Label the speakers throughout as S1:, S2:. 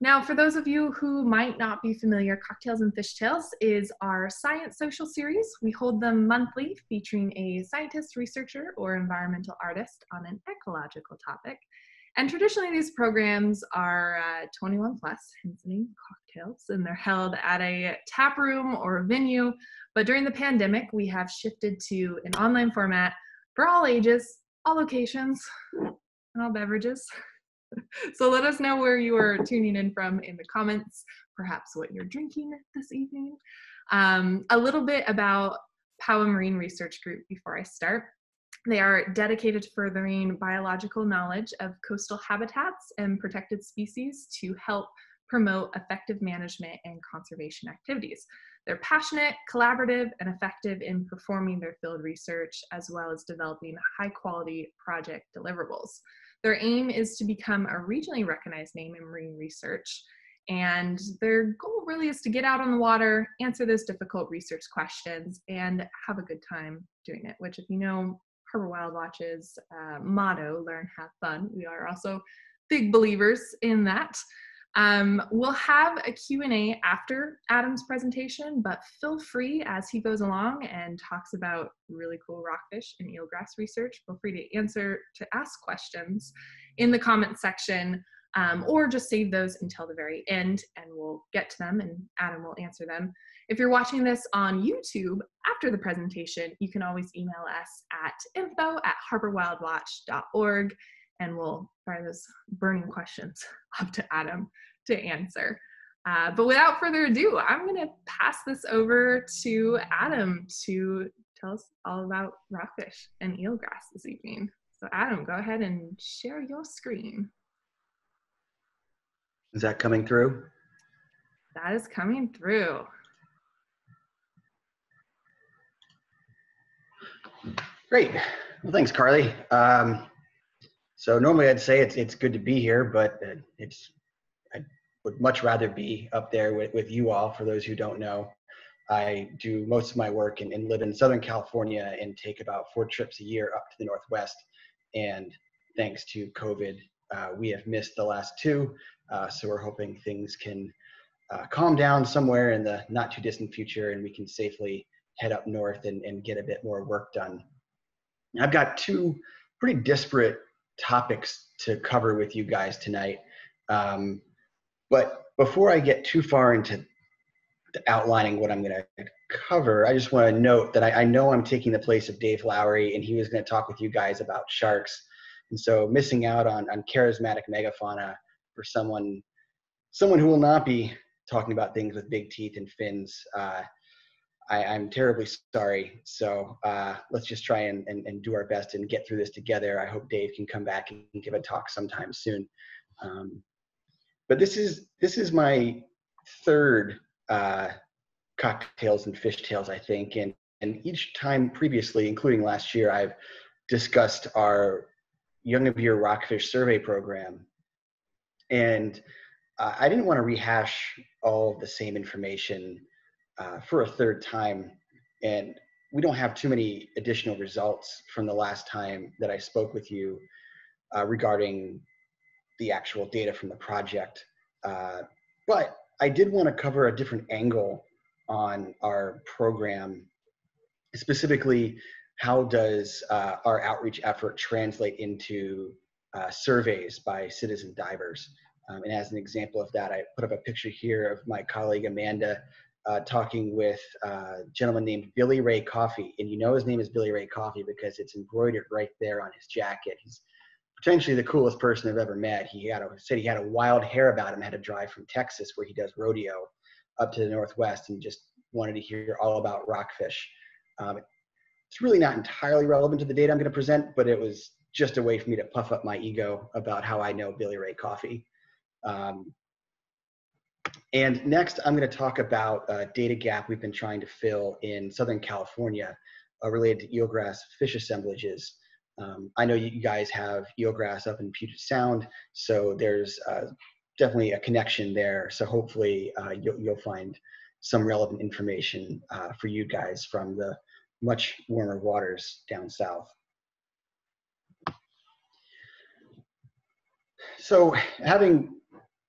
S1: Now, for those of you who might not be familiar, Cocktails and Fishtales is our science social series. We hold them monthly, featuring a scientist, researcher, or environmental artist on an ecological topic. And traditionally, these programs are 21 plus, hence the name Cocktails, and they're held at a tap room or a venue. But during the pandemic, we have shifted to an online format for all ages, all locations, and all beverages. So let us know where you are tuning in from in the comments, perhaps what you're drinking this evening. A little bit about Paua Marine Research Group before I start. They are dedicated to furthering biological knowledge of coastal habitats and protected species to help promote effective management and conservation activities. They're passionate, collaborative, and effective in performing their field research, as well as developing high-quality project deliverables. Their aim is to become a regionally recognized name in marine research, and their goal really is to get out on the water, answer those difficult research questions, and have a good time doing it, which, if you know Harbor WildWatch's motto, learn, have fun, we are also big believers in that. We'll have a Q&A after Adam's presentation, but feel free as he goes along and talks about really cool rockfish and eelgrass research. Feel free to ask questions in the comment section, or just save those until the very end and we'll get to them and Adam will answer them. If you're watching this on YouTube after the presentation, you can always email us at info@harborwildwatch.org and we'll fire those burning questions up to Adam to answer. But without further ado, I'm going to pass this over to Adam to tell us all about rockfish and eelgrass this evening. So Adam, go ahead and share your screen.
S2: Is that coming through?
S1: That is coming through.
S2: Great. Well, thanks, Carly. So normally I'd say it's good to be here, but I would much rather be up there with you all. For those who don't know, I do most of my work and live in Southern California and take about 4 trips a year up to the Northwest. And thanks to COVID, we have missed the last 2. So we're hoping things can calm down somewhere in the not too distant future and we can safely head up north and get a bit more work done. I've got 2 pretty disparate topics to cover with you guys tonight. But before I get too far into outlining what I'm going to cover, I just want to note that I know I'm taking the place of Dave Lowry, and he was going to talk with you guys about sharks. And so missing out on charismatic megafauna for someone who will not be talking about things with big teeth and fins, I'm terribly sorry. So let's just try and do our best and get through this together. I hope Dave can come back and give a talk sometime soon. But this is my 3rd Cocktails and Fishtales, I think. And each time previously, including last year, I've discussed our Young of Year Rockfish Survey program. And I didn't want to rehash all of the same information for a 3rd time, and we don't have too many additional results from the last time that I spoke with you regarding the actual data from the project. But I did want to cover a different angle on our program. Specifically, how does our outreach effort translate into surveys by citizen divers? And as an example of that, I put up a picture here of my colleague Amanda talking with a gentleman named Billy Ray Coffey. And you know his name is Billy Ray Coffey because it's embroidered right there on his jacket. He's potentially the coolest person I've ever met. Said he had a wild hair about him, had to drive from Texas, where he does rodeo, up to the Northwest, and just wanted to hear all about rockfish. It's really not entirely relevant to the data I'm going to present, but it was just a way for me to puff up my ego about how I know Billy Ray Coffey. And next, I'm going to talk about a data gap we've been trying to fill in Southern California related to eelgrass fish assemblages. I know you guys have eelgrass up in Puget Sound, so there's definitely a connection there. So hopefully you'll find some relevant information for you guys from the much warmer waters down south. So having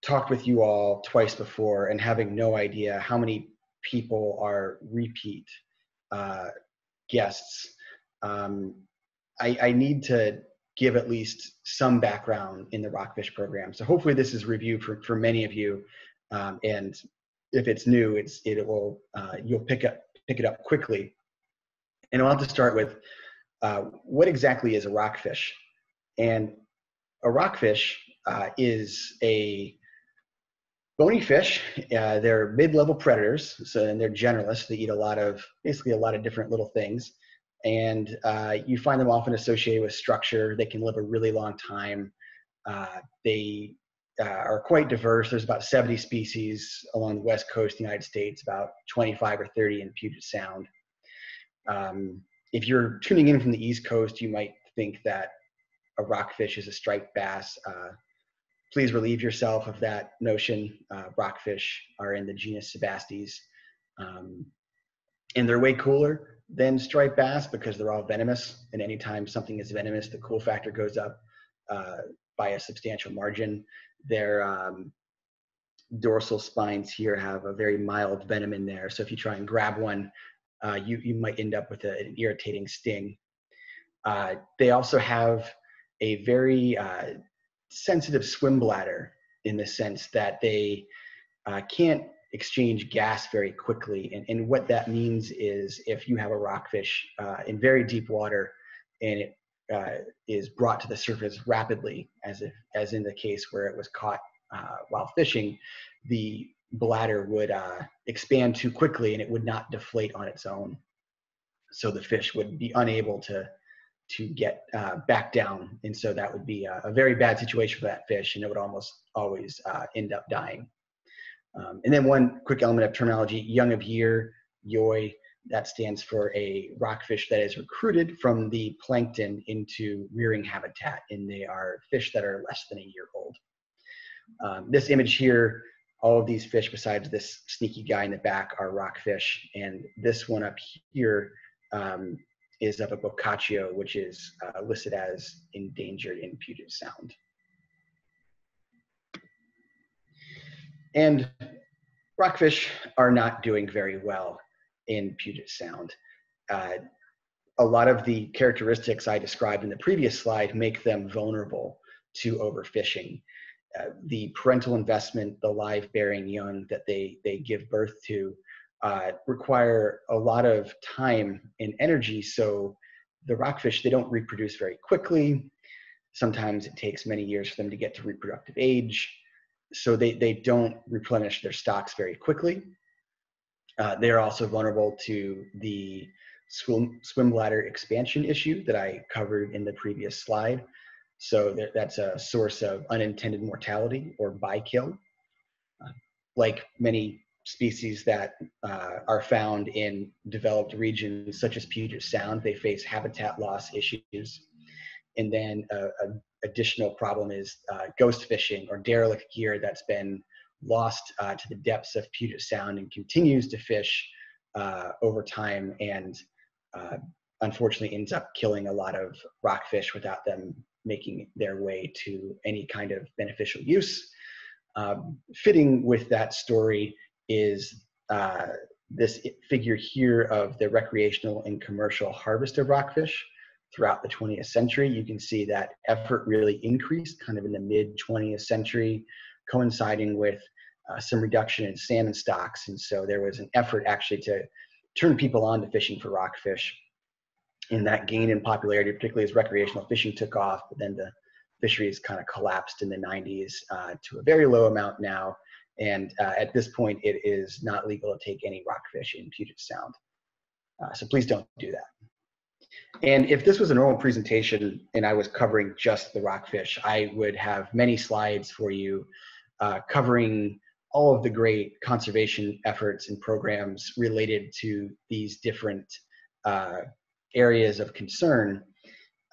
S2: talked with you all twice before and having no idea how many people are repeat guests, I need to give at least some background in the Rockfish program. So hopefully this is review for many of you, and if it's new, you'll pick it up quickly. And I want to start with what exactly is a rockfish? And a rockfish is a bony fish. They're mid-level predators, and they're generalists. They eat basically a lot of different little things. And you find them often associated with structure. They can live a really long time. They are quite diverse. There's about 70 species along the west coast of the United States, about 25 or 30 in Puget Sound. If you're tuning in from the East Coast, you might think that a rockfish is a striped bass. Please relieve yourself of that notion. Rockfish are in the genus Sebastes, and they're way cooler than striped bass because they're all venomous, and anytime something is venomous, the cool factor goes up by a substantial margin. Their dorsal spines here have a very mild venom in there, so if you try and grab one, you might end up with an irritating sting. They also have a very sensitive swim bladder, in the sense that they can't exchange gas very quickly. And what that means is if you have a rockfish in very deep water and it is brought to the surface rapidly, as in the case where it was caught while fishing, the bladder would expand too quickly and it would not deflate on its own. So the fish would be unable to get back down. And so that would be a very bad situation for that fish, and it would almost always end up dying. And then one quick element of terminology, young of year, YOI, that stands for a rockfish that is recruited from the plankton into rearing habitat, and they are fish that are less than a year old. This image here, all of these fish besides this sneaky guy in the back are rockfish, and this one up here is of a boccaccio, which is listed as endangered in Puget Sound. And rockfish are not doing very well in Puget Sound. A lot of the characteristics I described in the previous slide make them vulnerable to overfishing. The parental investment, the live bearing young that they give birth to, require a lot of time and energy. So the rockfish, they don't reproduce very quickly. Sometimes it takes many years for them to get to reproductive age. So they don't replenish their stocks very quickly. They're also vulnerable to the swim bladder expansion issue that I covered in the previous slide. So that's a source of unintended mortality or bykill. Like many species that are found in developed regions such as Puget Sound, they face habitat loss issues. And then an additional problem is ghost fishing or derelict gear that's been lost to the depths of Puget Sound and continues to fish over time, and unfortunately ends up killing a lot of rockfish without them making their way to any kind of beneficial use. Fitting with that story is this figure here of the recreational and commercial harvest of rockfish throughout the 20th century. You can see that effort really increased kind of in the mid 20th century, coinciding with some reduction in salmon stocks. And so there was an effort actually to turn people on to fishing for rockfish. And that gain in popularity, particularly as recreational fishing took off, but then the fisheries kind of collapsed in the 90s to a very low amount now. And at this point, it is not legal to take any rockfish in Puget Sound. So please don't do that. And if this was a normal presentation and I was covering just the rockfish, I would have many slides for you covering all of the great conservation efforts and programs related to these different areas of concern.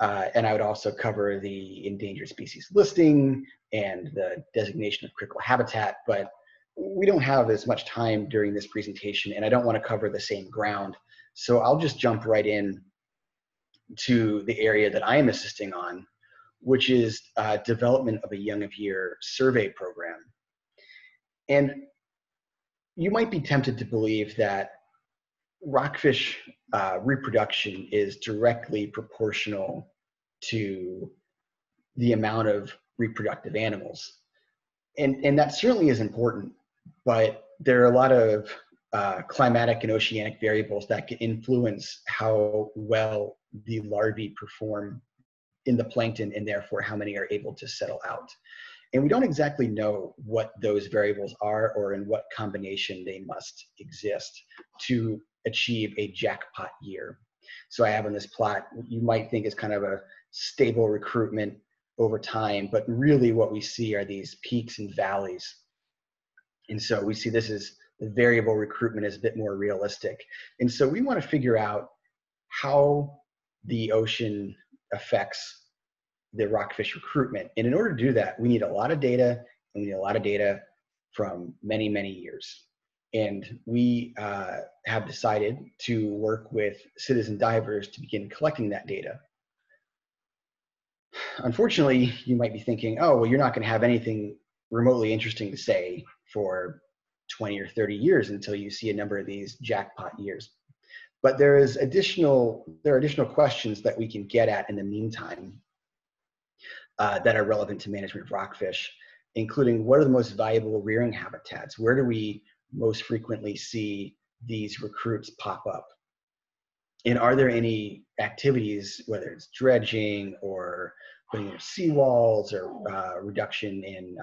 S2: And I would also cover the endangered species listing and the designation of critical habitat, but we don't have as much time during this presentation, and I don't want to cover the same ground. So I'll just jump right in to the area that I am assisting on, which is development of a young of year survey program. And you might be tempted to believe that rockfish reproduction is directly proportional to the amount of reproductive animals. And that certainly is important, but there are a lot of climatic and oceanic variables that can influence how well the larvae perform in the plankton, and therefore how many are able to settle out. And we don't exactly know what those variables are or in what combination they must exist to achieve a jackpot year. So I have on this plot, you might think is kind of a stable recruitment over time, but really what we see are these peaks and valleys. And so we see this as the variable recruitment is a bit more realistic. And so we want to figure out how the ocean affects the rockfish recruitment. And in order to do that, we need a lot of data, and we need a lot of data from many, many years. And we have decided to work with citizen divers to begin collecting that data. Unfortunately, you might be thinking, oh, well, you're not going to have anything remotely interesting to say for 20 or 30 years until you see a number of these jackpot years. But there are additional questions that we can get at in the meantime that are relevant to management of rockfish, including what are the most valuable rearing habitats? Where do we most frequently see these recruits pop up? And are there any activities, whether it's dredging or putting in seawalls or reduction in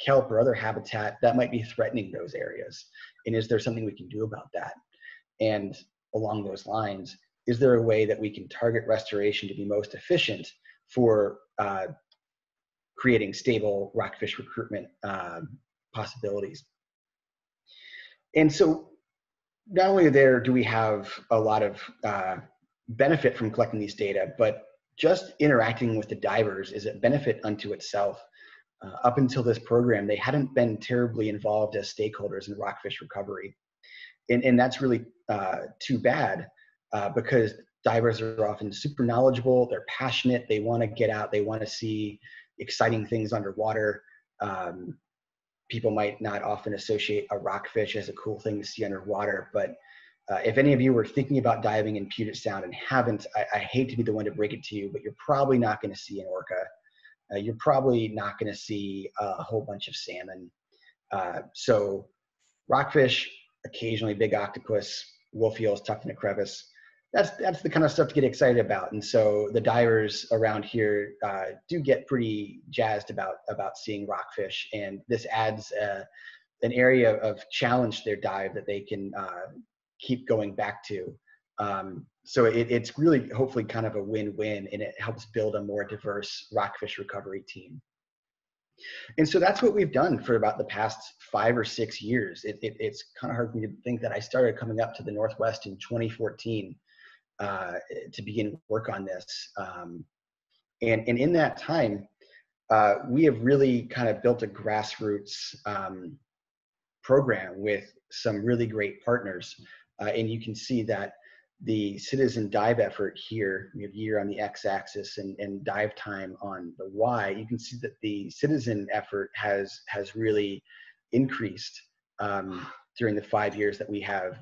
S2: kelp or other habitat that might be threatening those areas? And is there something we can do about that? And along those lines, is there a way that we can target restoration to be most efficient for creating stable rockfish recruitment possibilities? And so not only do we have a lot of benefit from collecting these data, but just interacting with the divers is a benefit unto itself. Up until this program, they hadn't been terribly involved as stakeholders in rockfish recovery. And that's really too bad because divers are often super knowledgeable, they're passionate, they want to get out, they want to see exciting things underwater. People might not often associate a rockfish as a cool thing to see underwater, but if any of you were thinking about diving in Puget Sound and haven't, I hate to be the one to break it to you, but you're probably not going to see an orca. You're probably not going to see a whole bunch of salmon. So rockfish, occasionally big octopus, wolf eels tucked in a crevice. That's the kind of stuff to get excited about. And so the divers around here do get pretty jazzed about seeing rockfish. And this adds an area of challenge to their dive that they can keep going back to. So it's really hopefully kind of a win-win, and it helps build a more diverse rockfish recovery team. And so that's what we've done for about the past 5 or 6 years. It's kind of hard for me to think that I started coming up to the Northwest in 2014 to begin work on this. And in that time, we have really kind of built a grassroots program with some really great partners. And you can see that the citizen dive effort here, we have year on the x-axis and dive time on the y. You can see that the citizen effort has really increased during the 5 years that we have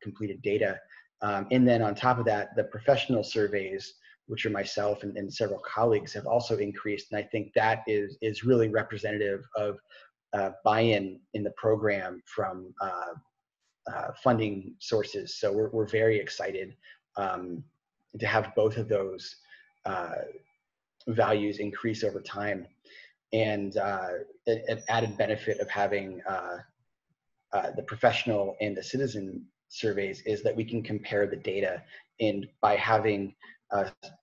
S2: completed data. And then on top of that, the professional surveys, which are myself and several colleagues, have also increased. And I think that is really representative of buy-in in the program from funding sources. So we're very excited to have both of those values increase over time. And an added benefit of having the professional and the citizen surveys is that we can compare the data, and by having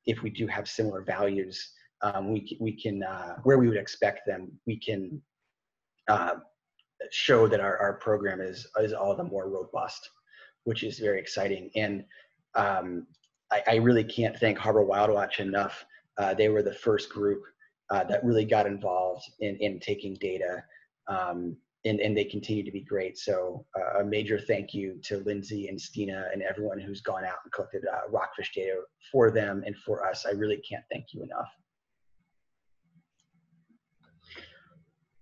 S2: if we do have similar values, we can where we would expect them, we can show that our program is all the more robust, which is very exciting. And I really can't thank Harbor WildWatch enough. They were the first group that really got involved in taking data. And they continue to be great. So a major thank you to Lindsay and Stina and everyone who's gone out and collected rockfish data for them and for us. I really can't thank you enough.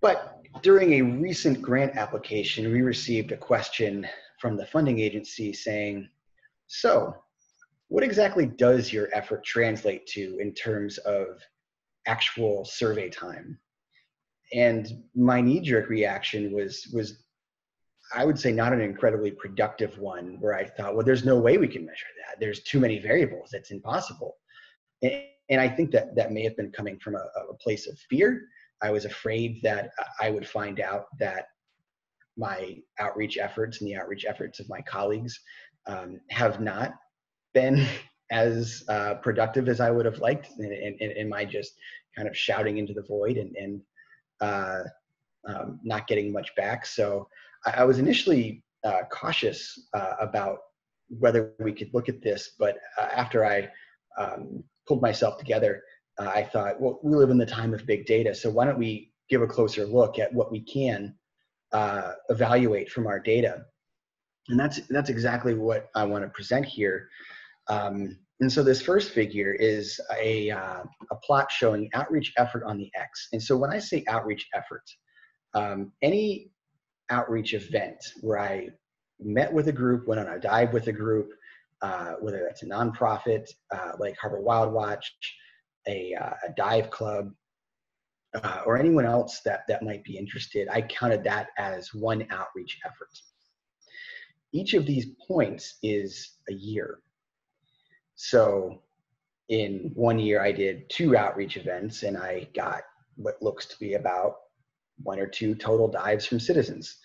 S2: But during a recent grant application, we received a question from the funding agency saying, so what exactly does your effort translate to in terms of actual survey time? And my knee-jerk reaction was I would say not an incredibly productive one, where I thought, well, there's no way we can measure that. There's too many variables. It's impossible. And I think that that may have been coming from a place of fear. I was afraid that I would find out that my outreach efforts and the outreach efforts of my colleagues have not been as productive as I would have liked. And am I just kind of shouting into the void and not getting much back? So I was initially cautious about whether we could look at this, but after I pulled myself together, I thought, well, we live in the time of big data, so why don't we give a closer look at what we can evaluate from our data? And that's exactly what I want to present here. And so this first figure is a plot showing outreach effort on the X. And so when I say outreach effort, any outreach event where I met with a group, went on a dive with a group, whether that's a nonprofit like Harbor WildWatch, a dive club, or anyone else that might be interested, I counted that as one outreach effort. Each of these points is a year. So in 1 year, I did 2 outreach events, and I got what looks to be about 1 or 2 total dives from citizens.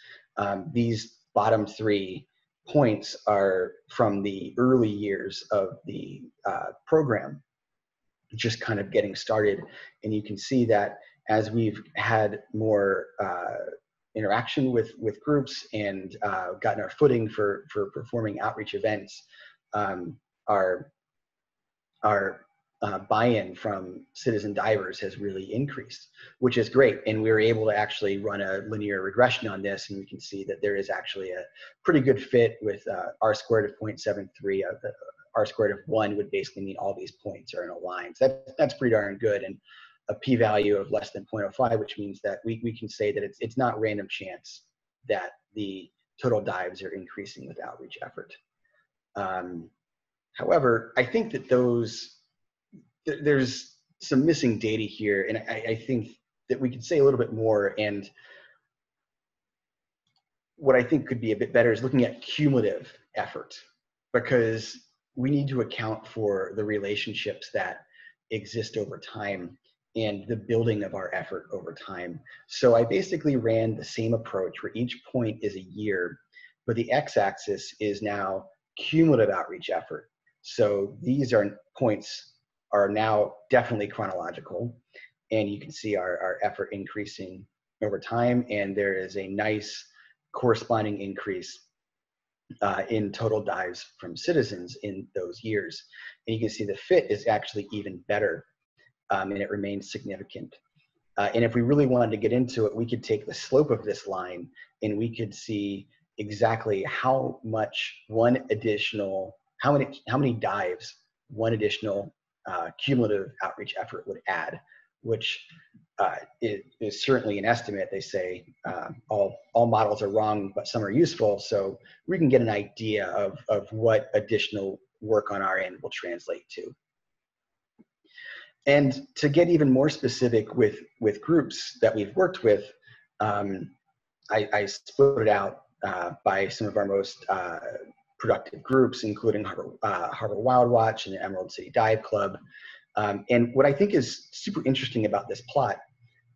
S2: These bottom 3 points are from the early years of the program, just kind of getting started. And you can see that as we've had more interaction with groups and gotten our footing for performing outreach events, our buy-in from citizen divers has really increased, which is great. And we were able to actually run a linear regression on this, and we can see that there is actually a pretty good fit with R squared of 0.73. R squared of 1 would basically mean all these points are in a line. So that's pretty darn good. And a p-value of less than 0.05, which means that we can say that it's not random chance that the total dives are increasing with outreach effort. However, I think that there's some missing data here, and I think that we could say a little bit more. And what I think could be a bit better is looking at cumulative effort, because we need to account for the relationships that exist over time and the building of our effort over time. So I basically ran the same approach where each point is a year, but the x-axis is now cumulative outreach effort. So these points are now definitely chronological, and you can see our effort increasing over time, and there is a nice corresponding increase in total dives from citizens in those years. And you can see the fit is actually even better, and it remains significant. And if we really wanted to get into it, we could take the slope of this line, and we could see exactly how much how many dives one additional cumulative outreach effort would add, which is certainly an estimate. They say all models are wrong, but some are useful. So we can get an idea of what additional work on our end will translate to. And to get even more specific with groups that we've worked with, I split it out by some of our most productive groups, including Harbor WildWatch and the Emerald City Dive Club. And what I think is super interesting about this plot,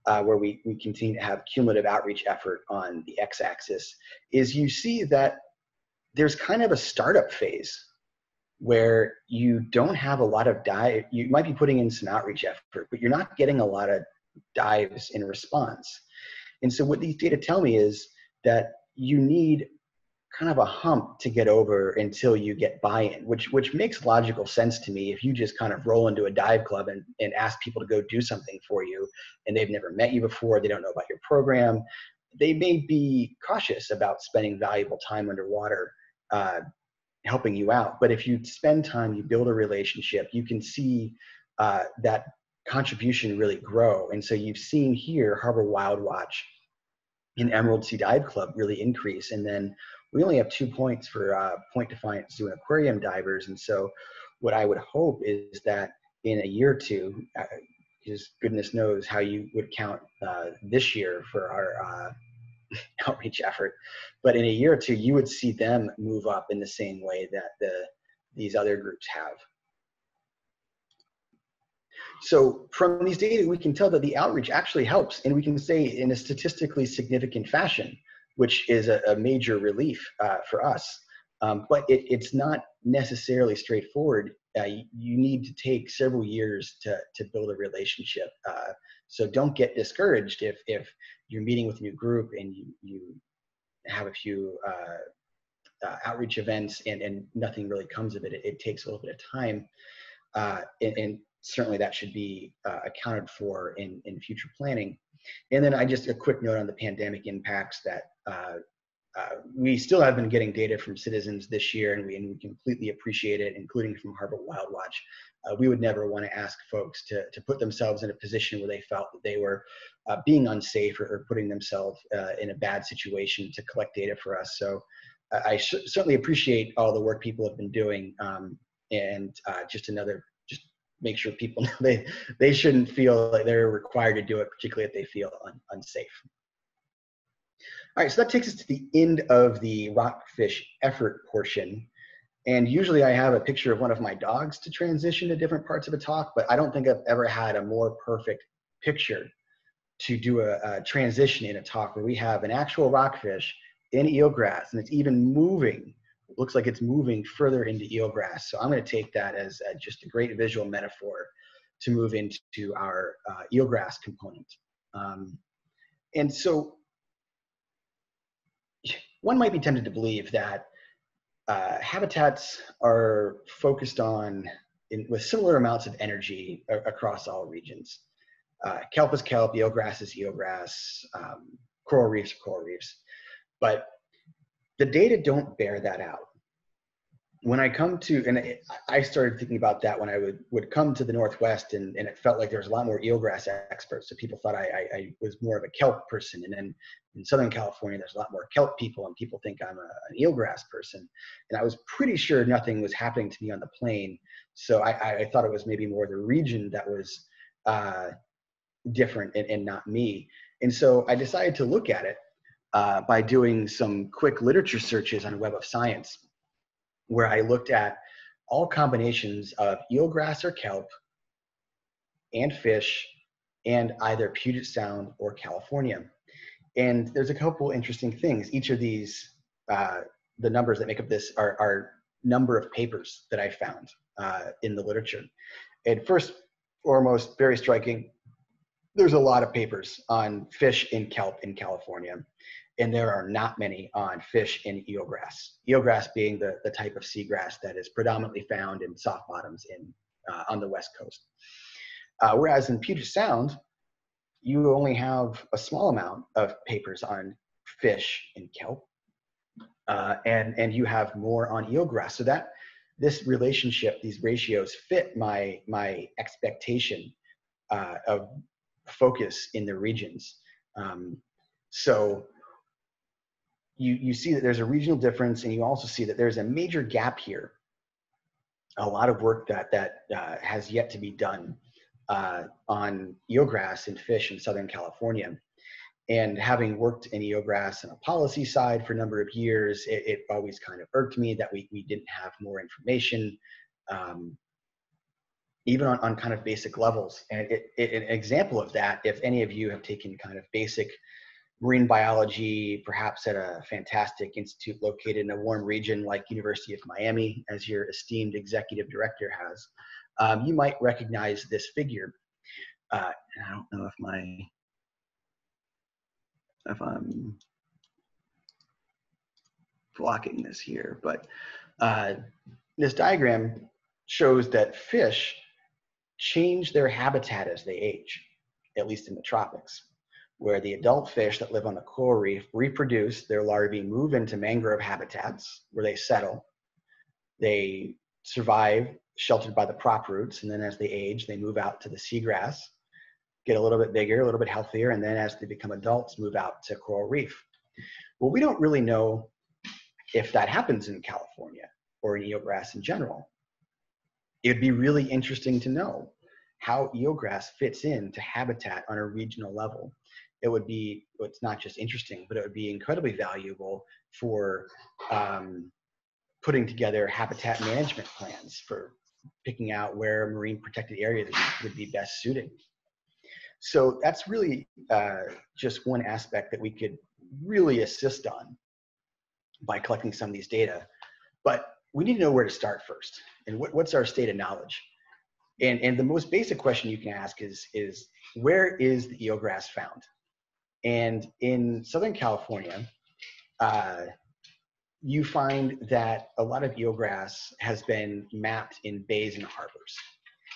S2: where we continue to have cumulative outreach effort on the x-axis, is you see that there's kind of a startup phase where you don't have a lot of dive. You might be putting in some outreach effort, but you're not getting a lot of dives in response. And so what these data tell me is that you need kind of a hump to get over until you get buy-in, which makes logical sense to me. If you just kind of roll into a dive club and ask people to go do something for you, and they've never met you before, they don't know about your program, they may be cautious about spending valuable time underwater helping you out. But if you spend time, you build a relationship, you can see that contribution really grow. And so you've seen here Harbor WildWatch in Emerald Sea Dive Club really increase. And then we only have 2 points for point defiant zoo and aquarium divers. And so what I would hope is that in a year or two, because goodness knows how you would count this year for our outreach effort, but in a year or two, you would see them move up in the same way that these other groups have. So from these data, we can tell that the outreach actually helps, and we can say in a statistically significant fashion, which is a major relief for us. But it's not necessarily straightforward. You need to take several years to build a relationship. So don't get discouraged if you're meeting with a new group and you have a few outreach events and nothing really comes of it. It takes a little bit of time, and certainly that should be accounted for in future planning. And then just a quick note on the pandemic impacts that we still have been getting data from citizens this year, and we completely appreciate it, including from Harbor WildWatch. We would never want to ask folks to put themselves in a position where they felt that they were being unsafe or putting themselves in a bad situation to collect data for us. So I certainly appreciate all the work people have been doing, and just make sure people know they shouldn't feel like they're required to do it, particularly if they feel unsafe. All right, so that takes us to the end of the Rockfish effort portion. And usually I have a picture of one of my dogs to transition to different parts of a talk, but I don't think I've ever had a more perfect picture to do a transition in a talk where we have an actual rockfish in eelgrass, and it's even moving. It looks like it's moving further into eelgrass. So I'm going to take that as just a great visual metaphor to move into our eelgrass component. And so one might be tempted to believe that habitats are focused on with similar amounts of energy across all regions. Kelp is kelp, eelgrass is eelgrass, coral reefs are coral reefs. But the data don't bear that out. When I come to, and I started thinking about that when I would come to the Northwest, and it felt like there was a lot more eelgrass experts. So people thought I was more of a kelp person. And then in Southern California, there's a lot more kelp people, and people think I'm an eelgrass person. And I was pretty sure nothing was happening to me on the plane. So I thought it was maybe more the region that was different and not me. And so I decided to look at it by doing some quick literature searches on Web of Science, where I looked at all combinations of eelgrass or kelp and fish and either Puget Sound or California. And there's a couple interesting things. Each of these, the numbers that make up this are number of papers that I found in the literature. And first, foremost, very striking, there's a lot of papers on fish in kelp in California. And there are not many on fish in eelgrass. Eelgrass being the type of seagrass that is predominantly found in soft bottoms on the West Coast. Whereas in Puget Sound, you only have a small amount of papers on fish in kelp, and you have more on eelgrass. So that this relationship, these ratios fit my expectation of focus in the regions. So you see that there's a regional difference, and you also see that there's a major gap here. A lot of work that has yet to be done on eelgrass and fish in Southern California. And having worked in eelgrass on a policy side for a number of years, it always kind of irked me that we didn't have more information, even on kind of basic levels. And an example of that, if any of you have taken kind of basic marine biology, perhaps at a fantastic institute located in a warm region like University of Miami, as your esteemed executive director has, you might recognize this figure. And I don't know if I'm blocking this here, but this diagram shows that fish change their habitat as they age, at least in the tropics, where the adult fish that live on the coral reef reproduce, their larvae move into mangrove habitats where they settle. They survive sheltered by the prop roots, and then as they age, they move out to the seagrass. get a little bit bigger, a little bit healthier, and then as they become adults, move out to coral reef. Well, we don't really know if that happens in California or in eelgrass in general. It'd be really interesting to know how eelgrass fits into habitat on a regional level. It would be, it's not just interesting, but it would be incredibly valuable for putting together habitat management plans, for picking out where marine protected areas would be best suited. So that's really just one aspect that we could really assist on by collecting some of these data. But we need to know where to start first, and what's our state of knowledge. And the most basic question you can ask is where is the eelgrass found? And in Southern California, you find that a lot of eelgrass has been mapped in bays and harbors,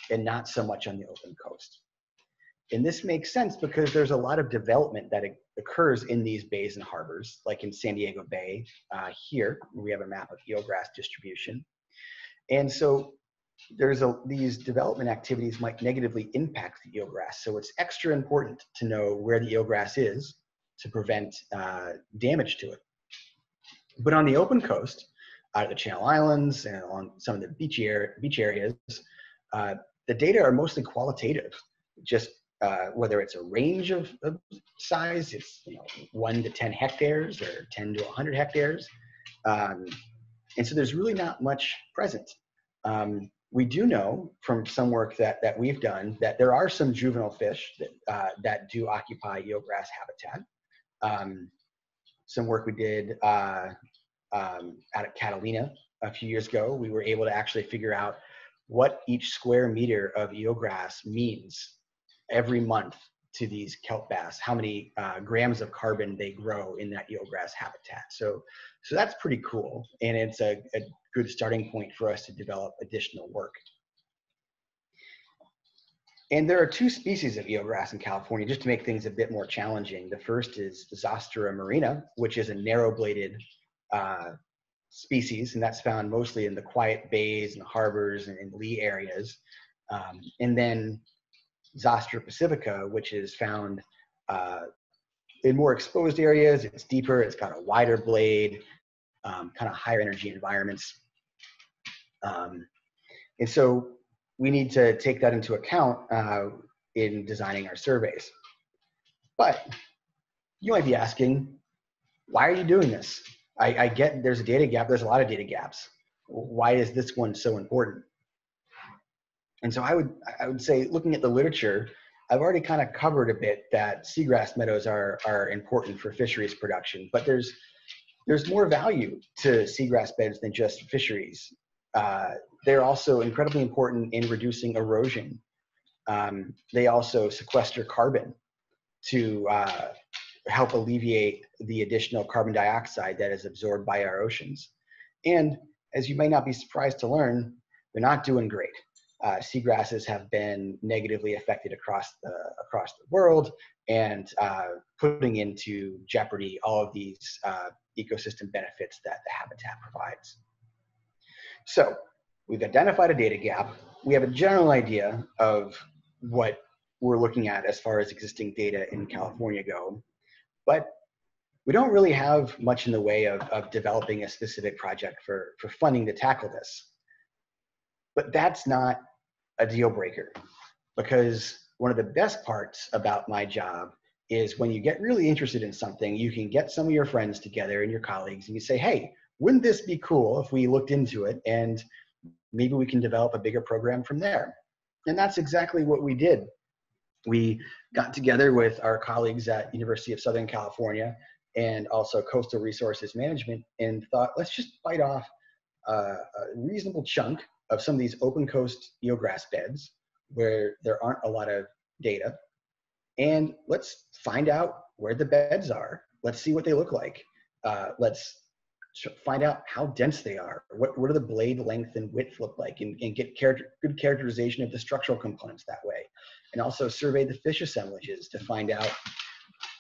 S2: and not so much on the open coast. And this makes sense because there's a lot of development that occurs in these bays and harbors, like in San Diego Bay. Here, we have a map of eelgrass distribution. And so these development activities might negatively impact the eelgrass. So it's extra important to know where the eelgrass is to prevent damage to it. But on the open coast, out of the Channel Islands and on some of the beach areas, the data are mostly qualitative. Just whether it's a range of size, it's 1 to 10 hectares or 10 to 100 hectares. And so there's really not much present. We do know from some work that we've done that there are some juvenile fish that do occupy eelgrass habitat. Some work we did out at Catalina a few years ago, we were able to actually figure out what each square meter of eelgrass means every month to these kelp bass, how many grams of carbon they grow in that eelgrass habitat. So that's pretty cool, and it's a good starting point for us to develop additional work. And there are 2 species of eelgrass in California, just to make things a bit more challenging. The first is Zostera marina, which is a narrow-bladed species, and that's found mostly in the quiet bays and harbors and in lee areas. And then Zostera pacifica, which is found in more exposed areas. It's deeper, it's got a wider blade, kind of higher energy environments. And so we need to take that into account in designing our surveys. But you might be asking, why are you doing this? I get there's a data gap, there's a lot of data gaps. Why is this one so important? And so I would say, looking at the literature, I've already kind of covered a bit that seagrass meadows are important for fisheries production, but there's more value to seagrass beds than just fisheries. They're also incredibly important in reducing erosion. They also sequester carbon to help alleviate the additional carbon dioxide that is absorbed by our oceans. And as you may not be surprised to learn, they're not doing great. Seagrasses have been negatively affected across the world, and putting into jeopardy all of these ecosystem benefits that the habitat provides. So we've identified a data gap. We have a general idea of what we're looking at as far as existing data in California go, but we don't really have much in the way of developing a specific project for funding to tackle this. But that's not a deal breaker, because one of the best parts about my job is when you get really interested in something, you can get some of your friends together and your colleagues and you say, hey, wouldn't this be cool if we looked into it and maybe we can develop a bigger program from there? And that's exactly what we did. We got together with our colleagues at University of Southern California and also Coastal Resources Management and thought, let's just bite off a reasonable chunk of some of these open coast eelgrass beds where there aren't a lot of data, and let's find out where the beds are. Let's see what they look like. Let's find out how dense they are. What are the blade length and width look like, and get good characterization of the structural components that way. And also survey the fish assemblages to find out.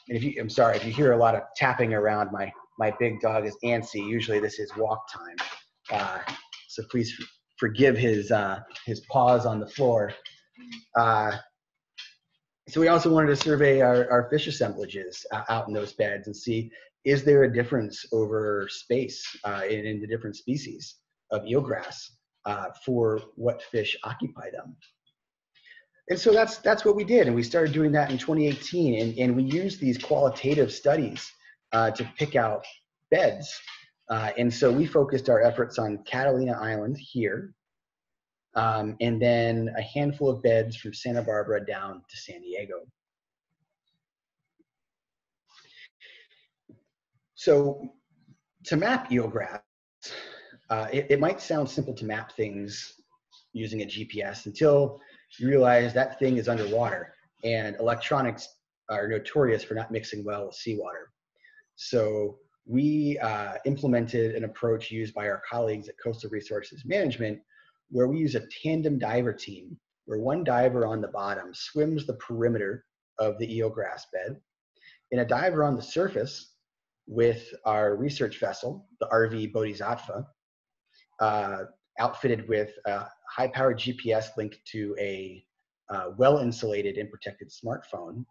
S2: And I'm sorry, if you hear a lot of tapping around, my big dog is antsy. Usually this is walk time. So please forgive his paws on the floor. So we also wanted to survey our fish assemblages out in those beds and see, is there a difference over space in the different species of eelgrass for what fish occupy them? And so that's what we did, and we started doing that in 2018, and we used these qualitative studies to pick out beds. And so we focused our efforts on Catalina Island here, and then a handful of beds from Santa Barbara down to San Diego. So to map eelgrass, it might sound simple to map things using a GPS until you realize that thing is underwater, and electronics are notorious for not mixing well with seawater. So we implemented an approach used by our colleagues at Coastal Resources Management, where we use a tandem diver team, where one diver on the bottom swims the perimeter of the eelgrass bed, and a diver on the surface with our research vessel, the RV Bodhisattva, outfitted with a high-powered GPS linked to a well-insulated and protected smartphone,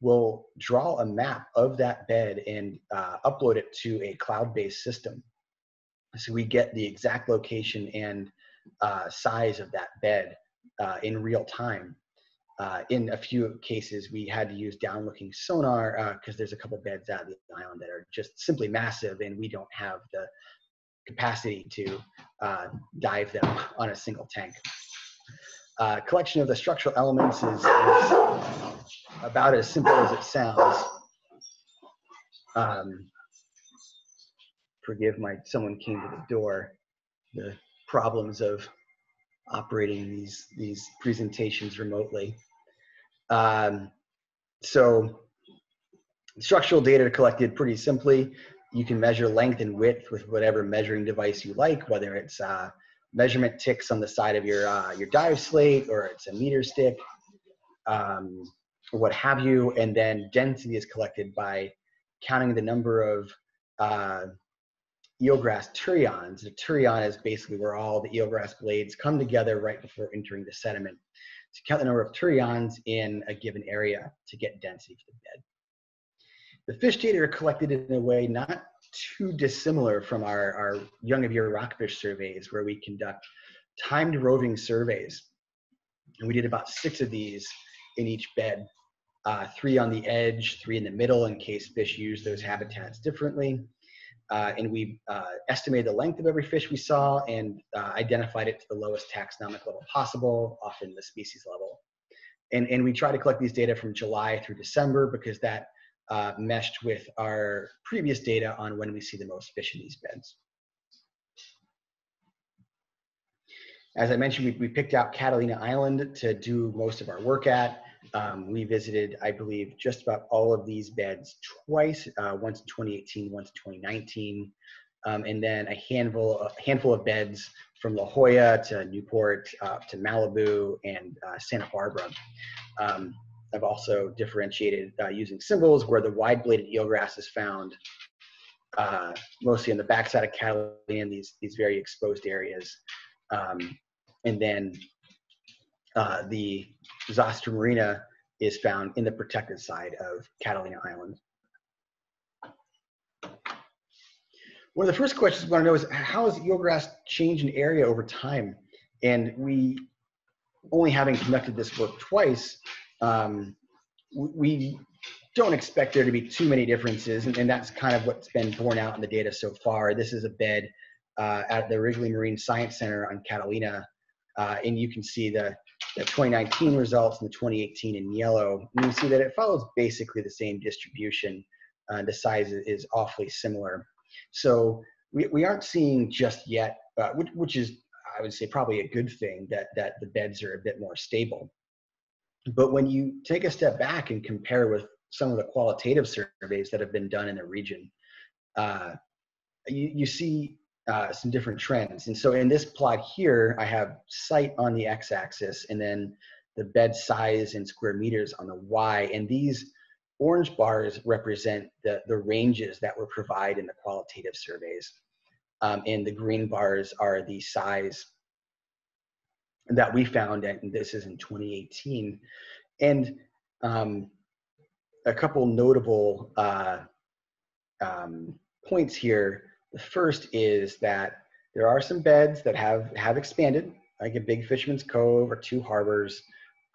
S2: will draw a map of that bed and upload it to a cloud-based system. So we get the exact location and size of that bed in real time. In a few cases, we had to use down-looking sonar because there's a couple beds out of the island that are just simply massive, and we don't have the capacity to dive them on a single tank. Collection of the structural elements is about as simple as it sounds. Forgive someone came to the door. The problems of operating these presentations remotely. So structural data collected pretty simply. You can measure length and width with whatever measuring device you like, whether it's measurement ticks on the side of your dive slate, or it's a meter stick, or what have you. And then density is collected by counting the number of eelgrass turions. The turion is basically where all the eelgrass blades come together right before entering the sediment. To count the number of turions in a given area to get density for the bed. The fish data are collected in a way not too dissimilar from our young of year rockfish surveys, where we conduct timed roving surveys. And we did about 6 of these in each bed, 3 on the edge, 3 in the middle in case fish use those habitats differently. And we estimated the length of every fish we saw and identified it to the lowest taxonomic level possible, often the species level. And we try to collect these data from July through December because that meshed with our previous data on when we see the most fish in these beds. As I mentioned, we picked out Catalina Island to do most of our work at. We visited, I believe, just about all of these beds twice, once in 2018, once in 2019, and then a handful of beds from La Jolla to Newport to Malibu and Santa Barbara. I've also differentiated using symbols where the wide-bladed eelgrass is found, mostly on the backside of Catalina in these very exposed areas. And then the Zostera marina is found in the protected side of Catalina Island. One of the first questions we want to know is, how has eelgrass changed in area over time? And we, only having conducted this work twice, we don't expect there to be too many differences, and that's kind of what's been borne out in the data so far. This is a bed at the Wrigley Marine Science Center on Catalina, and you can see the 2019 results and the 2018 in yellow, and you see that it follows basically the same distribution. The size is awfully similar. So we aren't seeing just yet, which is, I would say, probably a good thing, that the beds are a bit more stable. But when you take a step back and compare with some of the qualitative surveys that have been done in the region, you see some different trends. And so in this plot here, I have site on the x-axis and then the bed size in square meters on the y. And these orange bars represent the ranges that were provided in the qualitative surveys. And the green bars are the size that we found, and this is in 2018. And a couple notable points here. The first is that there are some beds that have expanded, like a Big Fisherman's Cove or two harbors,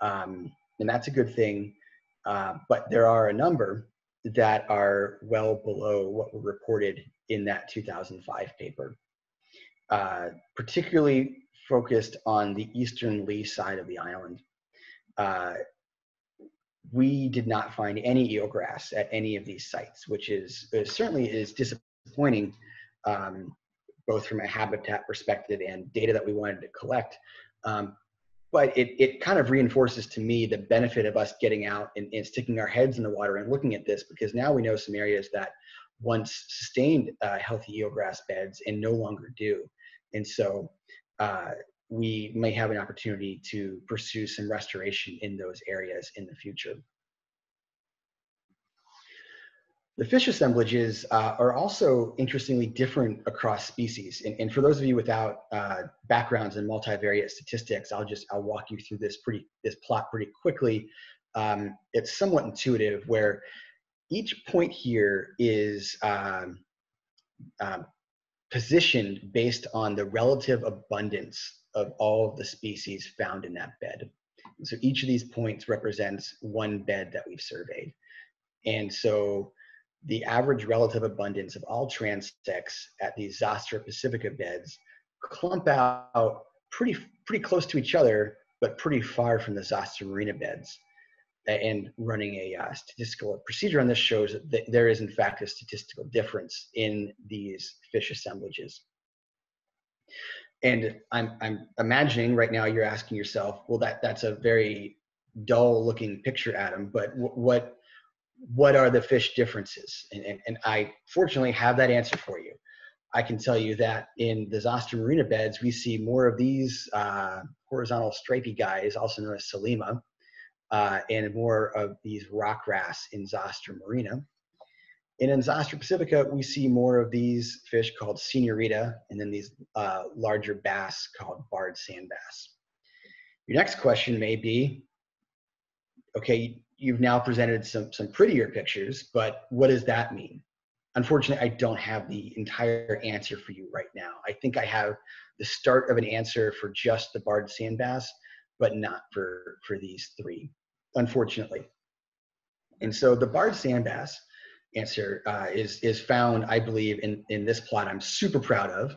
S2: and that's a good thing. But there are a number that are well below what were reported in that 2005 paper, particularly focused on the eastern lee side of the island. We did not find any eelgrass at any of these sites, which certainly is disappointing, both from a habitat perspective and data that we wanted to collect. But it kind of reinforces to me the benefit of us getting out and sticking our heads in the water and looking at this, because now we know some areas that once sustained healthy eelgrass beds and no longer do. And so we may have an opportunity to pursue some restoration in those areas in the future. The fish assemblages are also interestingly different across species. And for those of you without backgrounds in multivariate statistics, I'll walk you through this plot pretty quickly. It's somewhat intuitive, where each point here is positioned based on the relative abundance of all of the species found in that bed. And so each of these points represents one bed that we've surveyed. And so the average relative abundance of all transects at these Zostera pacifica beds clump out pretty close to each other, but pretty far from the Zostera marina beds. And running a statistical procedure on this shows that there is in fact a statistical difference in these fish assemblages. And I'm imagining right now you're asking yourself, well, that's a very dull looking picture, Adam, but what are the fish differences? And I fortunately have that answer for you. I can tell you that in the Zostera marina beds, we see more of these horizontal stripy guys, also known as Salima, and more of these rockgrass in Zostera marina. And in Zostera pacifica, we see more of these fish called Senorita, and then these larger bass called barred sand bass. Your next question may be, okay, you've now presented some prettier pictures, but what does that mean? Unfortunately, I don't have the entire answer for you right now. I think I have the start of an answer for just the barred sand bass, but not for these three, unfortunately. And so the barred sand bass answer is found, I believe, in this plot I'm super proud of.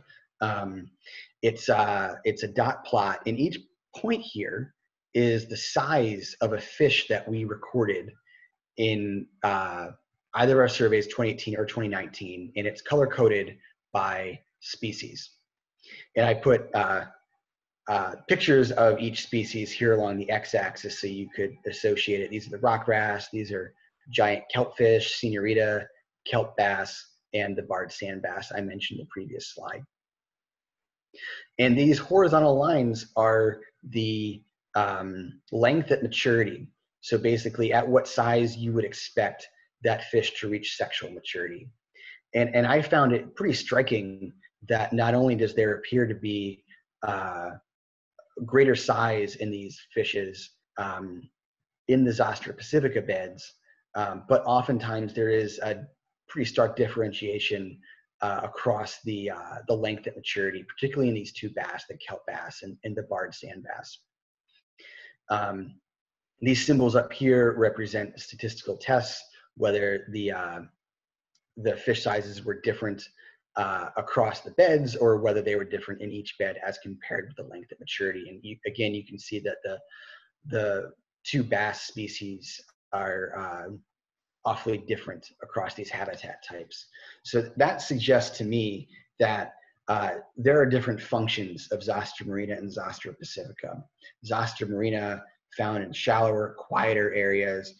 S2: It's a dot plot, and each point here is the size of a fish that we recorded in either our surveys 2018 or 2019, and it's color-coded by species. And I put pictures of each species here along the x-axis so you could associate it. These are the rockgrass, these are giant kelp fish, Senorita, kelp bass, and the barred sand bass I mentioned in the previous slide. And these horizontal lines are the length at maturity. So basically at what size you would expect that fish to reach sexual maturity. And I found it pretty striking that not only does there appear to be greater size in these fishes in the Zostera pacifica beds, but oftentimes there is a pretty stark differentiation across the length at maturity, particularly in these two bass, the kelp bass and the barred sand bass. These symbols up here represent statistical tests, whether the fish sizes were different across the beds or whether they were different in each bed as compared with the length at maturity. And again, you can see that the two bass species are awfully different across these habitat types. So that suggests to me that there are different functions of Zostera marina and Zostera pacifica. Zostera marina, found in shallower, quieter areas,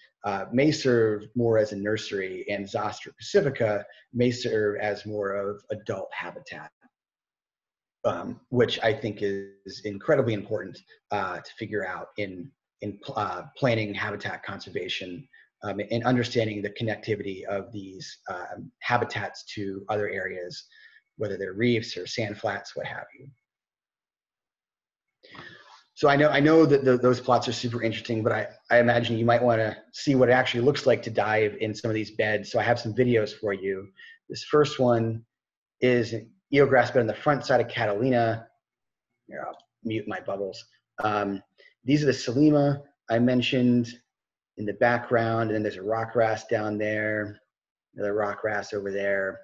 S2: may serve more as a nursery, and Zostera pacifica may serve as more of adult habitat, which I think is incredibly important to figure out in planning habitat conservation and understanding the connectivity of these habitats to other areas, whether they're reefs or sand flats, what have you. So I know that those plots are super interesting, but I imagine you might want to see what it actually looks like to dive in some of these beds. So I have some videos for you. This first one is an eelgrass bed on the front side of Catalina. Here, I'll mute my bubbles. These are the Selima I mentioned in the background, and then there's a rockgrass down there, another rockgrass over there,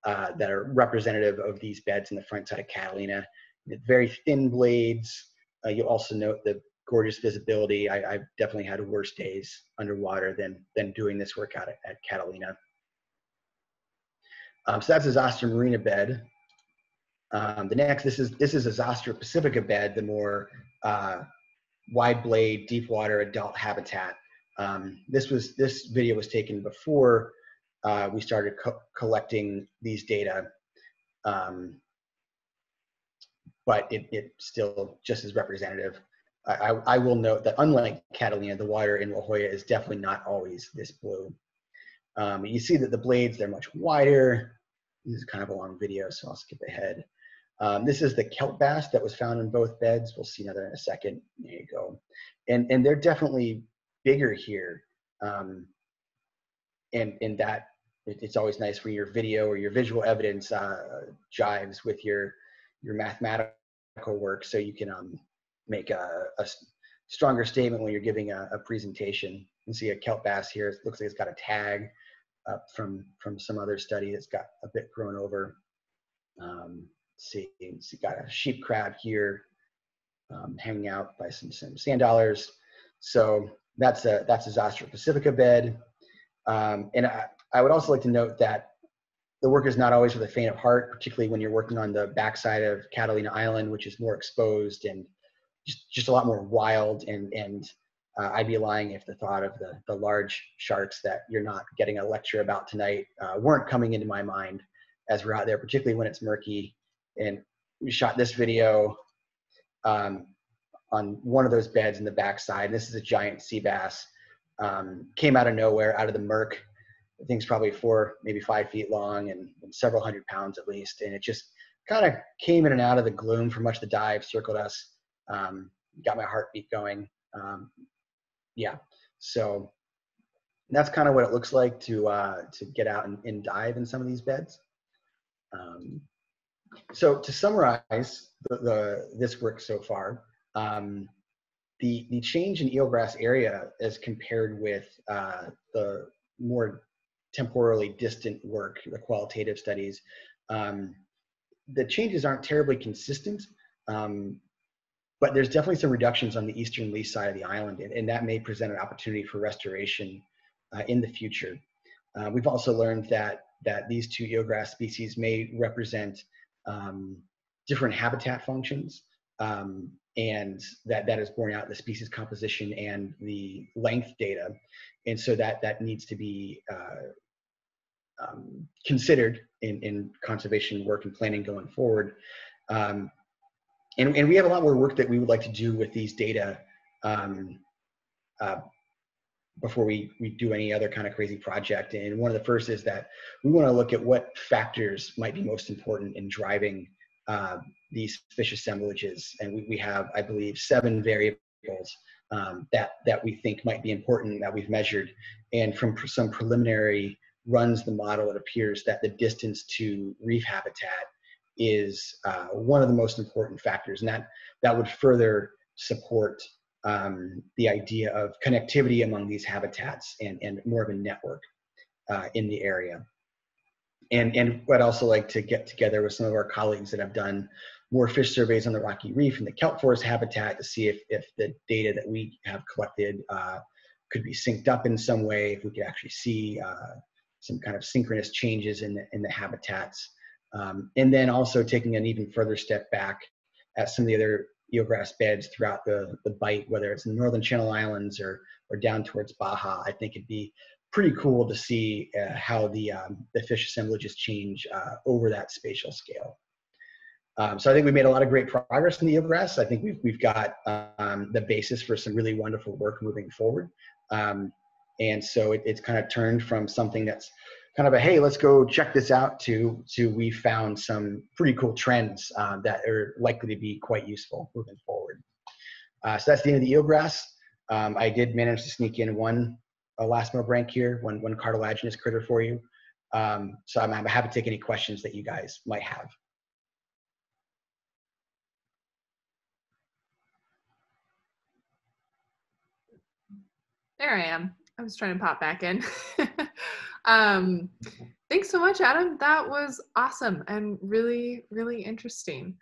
S2: that are representative of these beds in the front side of Catalina. Very thin blades. You'll also note the gorgeous visibility. I've definitely had worse days underwater than doing this work out at Catalina. So that's a Zostera marina bed. The next, this is a Zostera pacifica bed, the more wide blade, deep water adult habitat. This video was taken before we started collecting these data, but it's still just as representative. I will note that unlike Catalina, the water in La Jolla is definitely not always this blue. You see that the blades, they're much wider. This is kind of a long video, so I'll skip ahead. This is the kelp bass that was found in both beds. We'll see another in a second. There you go. And they're definitely bigger here. And that it's always nice when your video or your visual evidence jives with your mathematical work, so you can make a stronger statement when you're giving a presentation. You can see a kelp bass here. It looks like it's got a tag from some other study that's got a bit grown over. See, it's got a sheep crab here hanging out by some sand dollars. So that's a Zostera pacifica bed. And I would also like to note that the work is not always for the faint of heart, particularly when you're working on the backside of Catalina Island, which is more exposed and just a lot more wild. And I'd be lying if the thought of the large sharks that you're not getting a lecture about tonight weren't coming into my mind as we're out there, particularly when it's murky. And we shot this video on one of those beds in the backside. This is a giant sea bass. Came out of nowhere, out of the murk. The thing's probably 4, maybe 5 feet long and several hundred pounds at least. And it just kind of came in and out of the gloom for much of the dive, circled us, got my heartbeat going. Yeah, so that's kind of what it looks like to get out and dive in some of these beds. So to summarize this work so far, the change in eelgrass area as compared with the more temporally distant work, the qualitative studies, the changes aren't terribly consistent, but there's definitely some reductions on the eastern lee side of the island, and that may present an opportunity for restoration in the future. We've also learned that these two eelgrass species may represent different habitat functions, and that is borne out in the species composition and the length data. And so that needs to be considered in conservation work and planning going forward. And we have a lot more work that we would like to do with these data before we do any other kind of crazy project. And one of the first is that we want to look at what factors might be most important in driving these fish assemblages. And we have, I believe, 7 variables that we think might be important that we've measured. And from some preliminary runs the model, it appears that the distance to reef habitat is one of the most important factors. And that would further support the idea of connectivity among these habitats and more of a network in the area. And I'd also like to get together with some of our colleagues that have done more fish surveys on the rocky reef and the kelp forest habitat to see if the data that we have collected could be synced up in some way, if we could actually see some kind of synchronous changes in the habitats. And then also taking an even further step back at some of the other eelgrass beds throughout the bight, whether it's in the Northern Channel Islands or down towards Baja. I think it'd be pretty cool to see how the fish assemblages change over that spatial scale. So I think we made a lot of great progress in the eelgrass. I think we've got the basis for some really wonderful work moving forward. And so it's kind of turned from something that's kind of a, hey, let's go check this out, to we found some pretty cool trends that are likely to be quite useful moving forward. So that's the end of the eelgrass. I did manage to sneak in one elasmobranch rank here, one cartilaginous critter for you. So I'm happy to take any questions that you guys might have.
S1: There I am. I was trying to pop back in. Thanks so much, Adam. That was awesome and really, really interesting.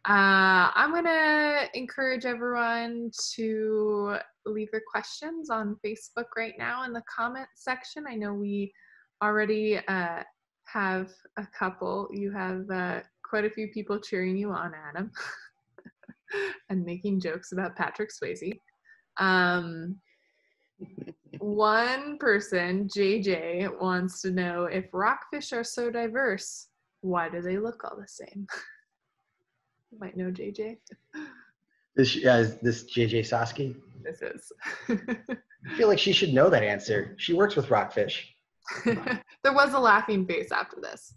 S1: I'm going to encourage everyone to leave their questions on Facebook right now in the comment section. I know we already have a couple. You have quite a few people cheering you on, Adam, and making jokes about Patrick Swayze. One person, JJ, wants to know, if rockfish are so diverse, why do they look all the same? You might know JJ.
S2: This JJ Sasky?
S1: This is.
S2: I feel like she should know that answer. She works with rockfish.
S1: There was a laughing face after this.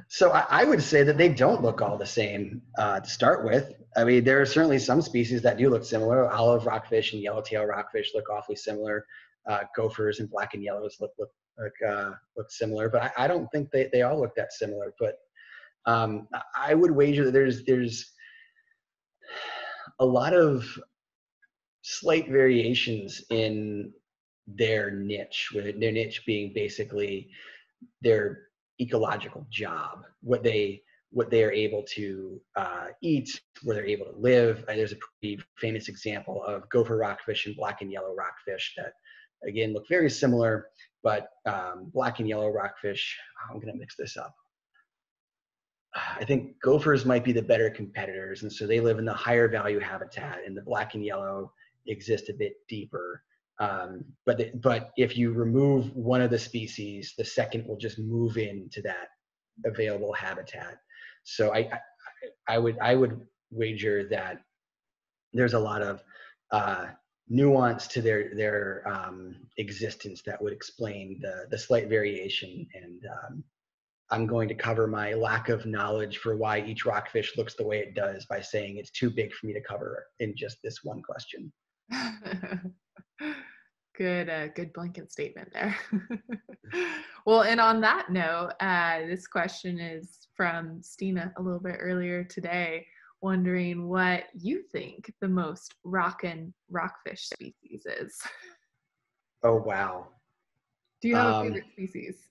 S2: So I would say that they don't look all the same to start with. I mean, there are certainly some species that do look similar. Olive rockfish and yellowtail rockfish look awfully similar. Gophers and black and yellows look similar, but I don't think they all look that similar. But I would wager that there's a lot of slight variations in their niche, with their niche being basically their ecological job, what they are able to eat, where they're able to live. There's a pretty famous example of gopher rockfish and black and yellow rockfish that, again, look very similar, but black and yellow rockfish, I'm going to mix this up. I think gophers might be the better competitors, and so they live in the higher value habitat, and the black and yellow exist a bit deeper. But if you remove one of the species, the second will just move into that available habitat. So I would wager that there's a lot of nuance to their existence that would explain the slight variation. And I'm going to cover my lack of knowledge for why each rockfish looks the way it does by saying it's too big for me to cover in just this one question.
S1: Good blanket statement there. Well, and on that note, this question is from Stina a little bit earlier today, wondering what you think the most rockin' rockfish species is.
S2: Oh, wow.
S1: Do you have a favorite species?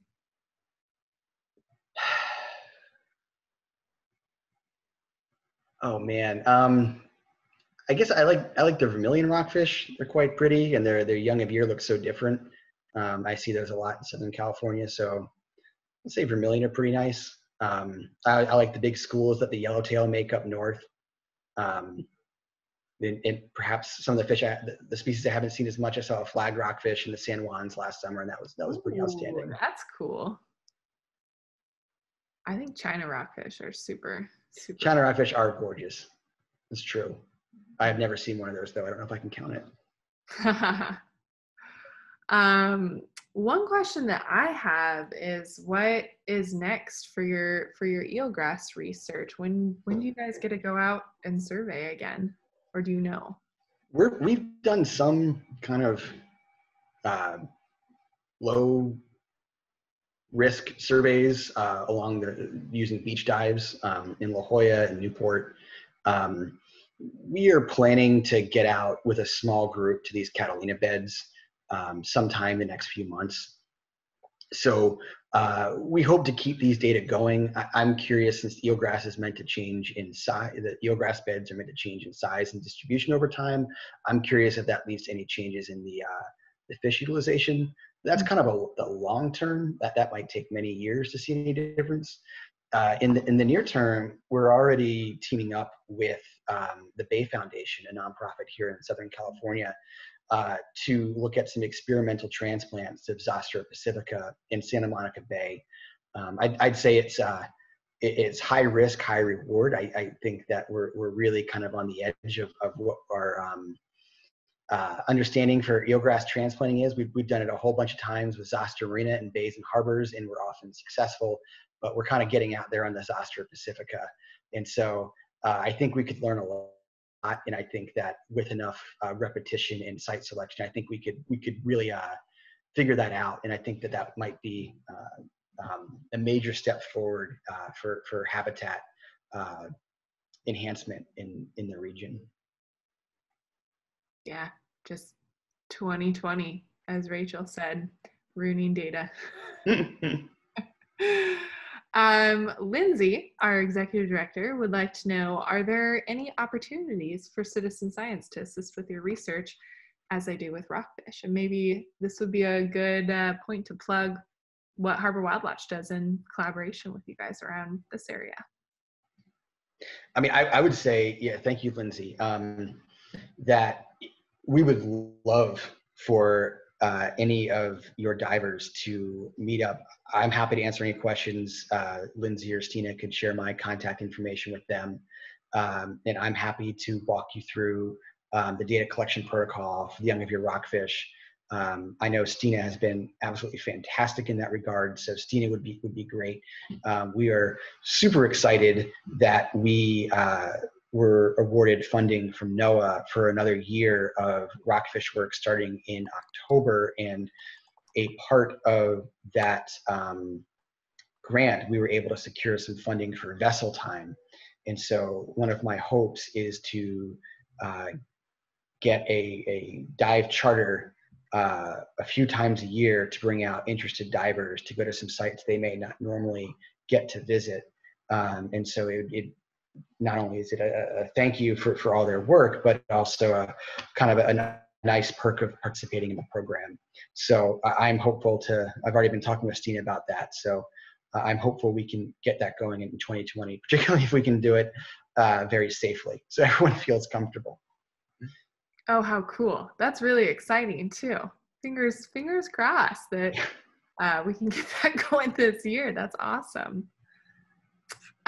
S2: Oh man, I guess I like the vermilion rockfish. They're quite pretty, and their young of year looks so different. I see those a lot in Southern California, so I'd say vermilion are pretty nice. I like the big schools that the yellowtail make up north. And perhaps some of the fish, the species I haven't seen as much. I saw a flag rockfish in the San Juans last summer, and that was pretty outstanding.
S1: That's cool. I think China rockfish are super.
S2: China rockfish are gorgeous. It's true. I have never seen one of those though. I don't know if I can count
S1: it. One question that I have is, what is next for your eelgrass research? When do you guys get to go out and survey again, or do you know?
S2: We've done some kind of low risk surveys using beach dives in La Jolla and Newport. We are planning to get out with a small group to these Catalina beds sometime the next few months. So we hope to keep these data going. I'm curious, since eelgrass is meant to change in size, the eelgrass beds are meant to change in size and distribution over time. I'm curious if that leads to any changes in the fish utilization. That's kind of the long term. That might take many years to see any difference. In the near term, we're already teaming up with the Bay Foundation, a nonprofit here in Southern California, to look at some experimental transplants of Zostera pacifica in Santa Monica Bay. I'd say it's high risk, high reward. I think that we're really kind of on the edge of what our understanding for eelgrass transplanting is. We've done it a whole bunch of times with Zostera marina in bays and harbors, and we're often successful, but we're kind of getting out there on the Zostera pacifica. And so I think we could learn a lot and I think that with enough repetition and site selection, I think we could really figure that out. And I think that might be a major step forward for habitat enhancement in the region.
S1: Yeah, just 2020, as Rachel said, ruining data. Lindsay, our executive director, would like to know, are there any opportunities for citizen science to assist with your research as they do with Rockfish? And maybe this would be a good point to plug what Harbor WildWatch does in collaboration with you guys around this area.
S2: I mean, I would say, yeah, thank you, Lindsay, that we would love for any of your divers to meet up. I'm happy to answer any questions. Lindsay or Stina could share my contact information with them. And I'm happy to walk you through the data collection protocol for the young of your rockfish. I know Stina has been absolutely fantastic in that regard, so Stina would be great. We are super excited that we were awarded funding from NOAA for another year of rockfish work starting in October, and a part of that grant, we were able to secure some funding for vessel time. And so one of my hopes is to get a dive charter a few times a year to bring out interested divers to go to some sites they may not normally get to visit. And so it not only is it a thank you for all their work, but also a kind of a nice perk of participating in the program. So I'm hopeful I've already been talking with Stina about that. So I'm hopeful we can get that going in 2020, particularly if we can do it very safely, so everyone feels comfortable.
S1: Oh, how cool. That's really exciting too. Fingers crossed that we can get that going this year. That's awesome.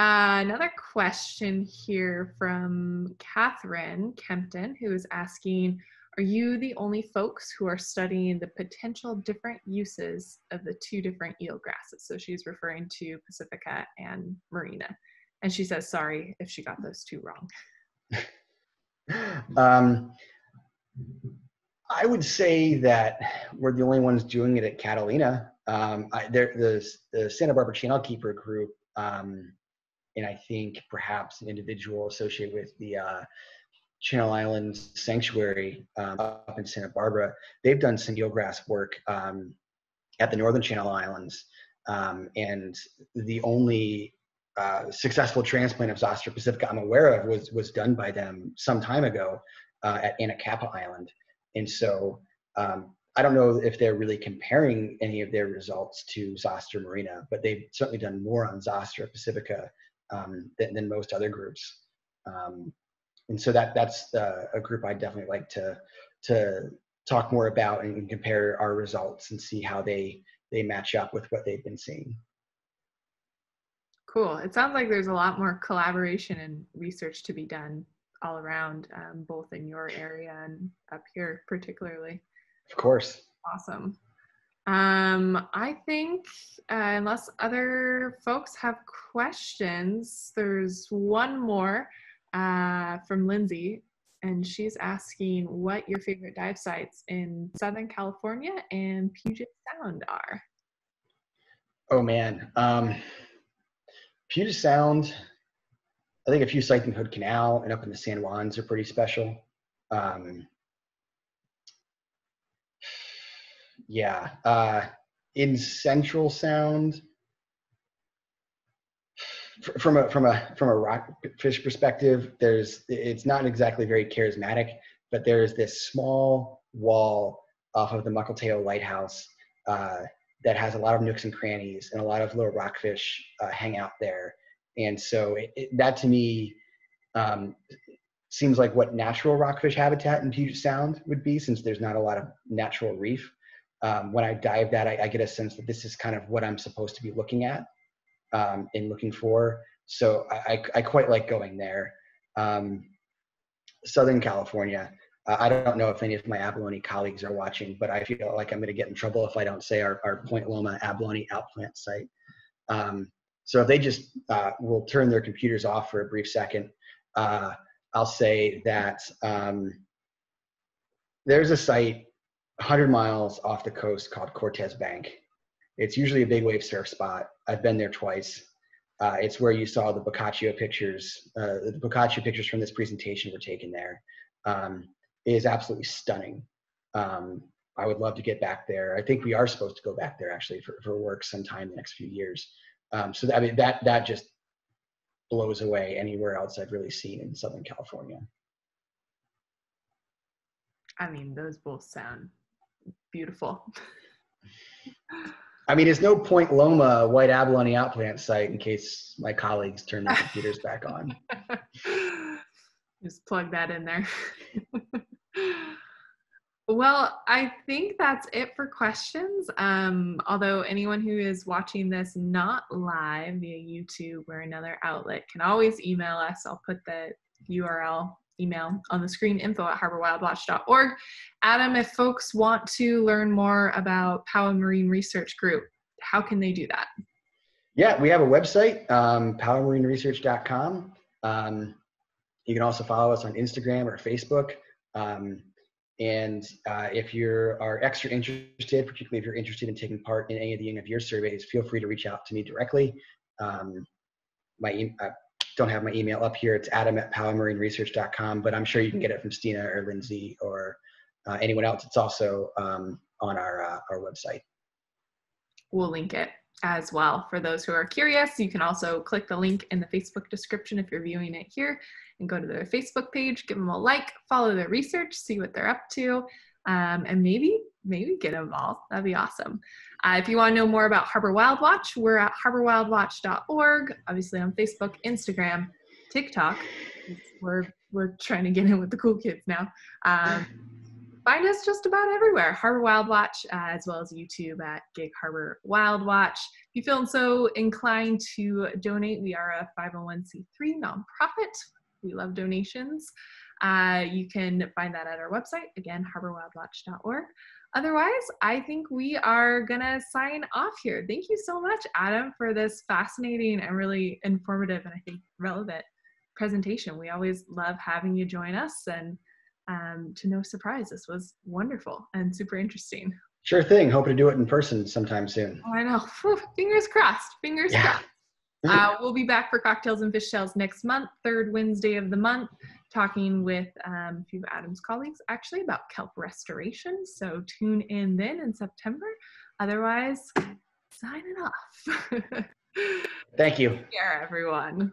S1: Another question here from Catherine Kempton, who is asking, are you the only folks who are studying the potential different uses of the two different eelgrasses? So she's referring to pacifica and marina. And she says, sorry if she got those two wrong.
S2: I would say that we're the only ones doing it at Catalina. The Santa Barbara Channel Keeper group, and I think perhaps an individual associated with the Channel Islands Sanctuary up in Santa Barbara, they've done some eelgrass work at the Northern Channel Islands. And the only successful transplant of Zostera pacifica I'm aware of was done by them some time ago at Anacapa Island. And so I don't know if they're really comparing any of their results to Zostera marina, but they've certainly done more on Zostera pacifica than most other groups. And so that's a group I'd definitely like to talk more about and compare our results and see how they match up with what they've been seeing.
S1: Cool. It sounds like there's a lot more collaboration and research to be done all around, both in your area and up here particularly.
S2: Of course.
S1: Awesome. I think unless other folks have questions, there's one more from Lindsay, and she's asking what your favorite dive sites in Southern California and Puget Sound are.
S2: Oh man, Puget Sound, I think a few sites in Hood Canal and up in the San Juans are pretty special. In Central Sound, from a rockfish perspective, it's not exactly very charismatic, but there's this small wall off of the Muckleteo Lighthouse that has a lot of nooks and crannies, and a lot of little rockfish hang out there. And so that to me seems like what natural rockfish habitat in Puget Sound would be, since there's not a lot of natural reef. When I dive that, I get a sense that this is kind of what I'm supposed to be looking at and looking for. So I quite like going there. Southern California, I don't know if any of my abalone colleagues are watching, but I feel like I'm going to get in trouble if I don't say our Point Loma abalone outplant site. So if they just will turn their computers off for a brief second, I'll say that there's a site 100 miles off the coast called Cortez Bank. It's usually a big wave surf spot. I've been there twice. It's where you saw the Boccaccio pictures. The Boccaccio pictures from this presentation were taken there. It is absolutely stunning. I would love to get back there. I think we are supposed to go back there actually for work sometime in the next few years. So that, I mean, that just blows away anywhere else I've really seen in Southern California.
S1: I mean, those both sound beautiful.
S2: I mean, it's no Point Loma white abalone outplant site in case my colleagues turn their computers back on.
S1: Just plug that in there. Well, I think that's it for questions. Although anyone who is watching this not live via YouTube or another outlet can always email us. I'll put the URL email on the screen, info@harborwildwatch.org. Adam, if folks want to learn more about Paua Marine Research Group, how can they do that?
S2: Yeah, we have a website, pauamarineresearch.com. You can also follow us on Instagram or Facebook. And if you are extra interested, particularly if you're interested in taking part in any of the Young of Year surveys, feel free to reach out to me directly. I don't have my email up here. It's adam@pauamarineresearch.com, but I'm sure you can get it from Stina or Lindsay or anyone else. It's also on our website.
S1: We'll link it as well for those who are curious. You can also click the link in the Facebook description if you're viewing it here and go to their Facebook page, give them a like, follow their research, see what they're up to, and maybe get involved. That'd be awesome. If you want to know more about Harbor WildWatch, we're at harborwildwatch.org, obviously on Facebook, Instagram, TikTok. We're trying to get in with the cool kids now. Find us just about everywhere, Harbor WildWatch, as well as YouTube at Gig Harbor WildWatch. If you feel so inclined to donate, we are a 501c3 nonprofit. We love donations. You can find that at our website, again, harborwildwatch.org. Otherwise, I think we are going to sign off here. Thank you so much, Adam, for this fascinating and really informative and I think relevant presentation. We always love having you join us, and to no surprise, this was wonderful and super interesting.
S2: Sure thing. Hoping to do it in person sometime soon.
S1: Oh, I know. Whew, fingers crossed. Fingers crossed. We'll be back for Cocktails and Fishtales next month, third Wednesday of the month, talking with a few of Adam's colleagues actually about kelp restoration. So tune in then in September. Otherwise, signing off.
S2: Thank you.
S1: Take care, everyone.